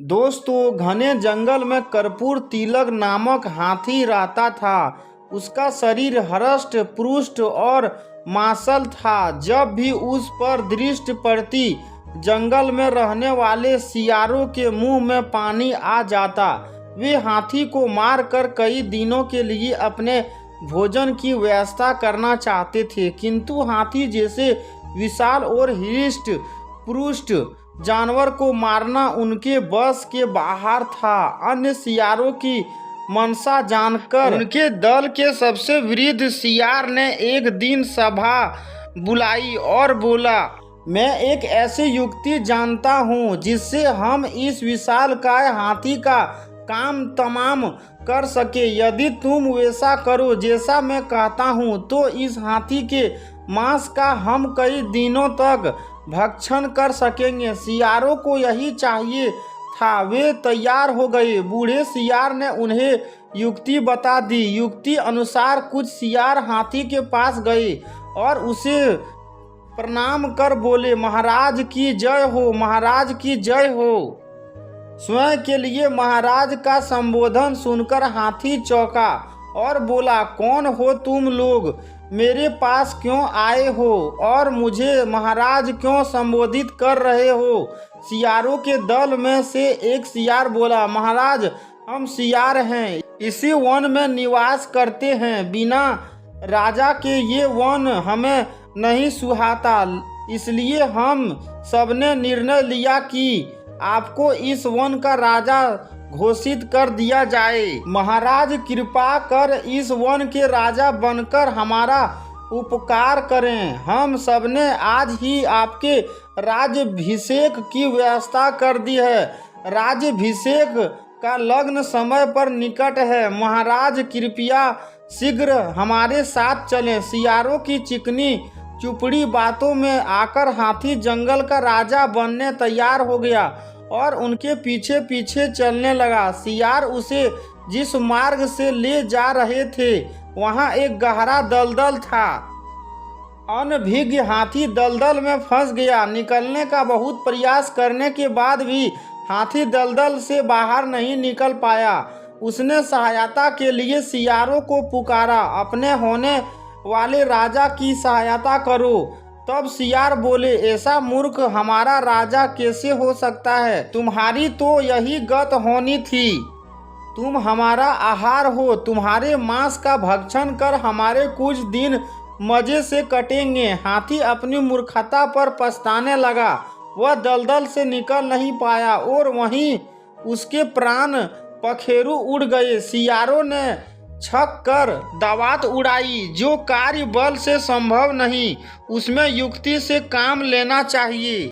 दोस्तों, घने जंगल में कर्पूर तिलक नामक हाथी रहता था। उसका शरीर हृष्ट पुष्ट और मांसल था। जब भी उस पर दृष्टि पड़ती, जंगल में रहने वाले सियारों के मुंह में पानी आ जाता। वे हाथी को मारकर कई दिनों के लिए अपने भोजन की व्यवस्था करना चाहते थे, किंतु हाथी जैसे विशाल और हृष्ट पुष्ट जानवर को मारना उनके बस के बाहर था। अन्य सियारों की मंशा जानकर उनके दल के सबसे वृद्ध सियार ने एक दिन सभा बुलाई और बोला, मैं एक ऐसी युक्ति जानता हूँ जिससे हम इस विशालकाय हाथी का काम तमाम कर सके। यदि तुम वैसा करो जैसा मैं कहता हूँ तो इस हाथी के मांस का हम कई दिनों तक भक्षण कर सकेंगे। सियारों को यही चाहिए था। वे तैयार हो गए। बूढ़े सियार ने उन्हें युक्ति बता दी। युक्ति अनुसार कुछ सियार हाथी के पास गए और उसे प्रणाम कर बोले, महाराज की जय हो, महाराज की जय हो। स्वयं के लिए महाराज का संबोधन सुनकर हाथी चौंका और बोला, कौन हो तुम लोग? मेरे पास क्यों आए हो और मुझे महाराज क्यों संबोधित कर रहे हो? सियारों के दल में से एक सियार बोला, महाराज, हम सियार हैं, इसी वन में निवास करते हैं। बिना राजा के ये वन हमें नहीं सुहाता, इसलिए हम सबने निर्णय लिया कि आपको इस वन का राजा घोषित कर दिया जाए। महाराज, कृपा कर इस वन के राजा बनकर हमारा उपकार करें। हम सबने आज ही आपके राज्याभिषेक की व्यवस्था कर दी है। राज्याभिषेक का लग्न समय पर निकट है। महाराज, कृपया शीघ्र हमारे साथ चलें। सियारों की चिकनी चुपड़ी बातों में आकर हाथी जंगल का राजा बनने तैयार हो गया और उनके पीछे पीछे चलने लगा। सियार उसे जिस मार्ग से ले जा रहे थे वहां एक गहरा दलदल था। अनभिज्ञ हाथी दलदल में फंस गया। निकलने का बहुत प्रयास करने के बाद भी हाथी दलदल से बाहर नहीं निकल पाया। उसने सहायता के लिए सियारों को पुकारा, अपने होने वाले राजा की सहायता करो। तब सियार बोले, ऐसा मूर्ख हमारा राजा कैसे हो सकता है? तुम्हारी तो यही गत होनी थी। तुम हमारा आहार हो। तुम्हारे मांस का भक्षण कर हमारे कुछ दिन मजे से कटेंगे। हाथी अपनी मूर्खता पर पछताने लगा। वह दलदल से निकल नहीं पाया और वहीं उसके प्राण पखेरु उड़ गए। सियारों ने छक कर दावत उड़ाई। जो कार्य बल से संभव नहीं, उसमें युक्ति से काम लेना चाहिए।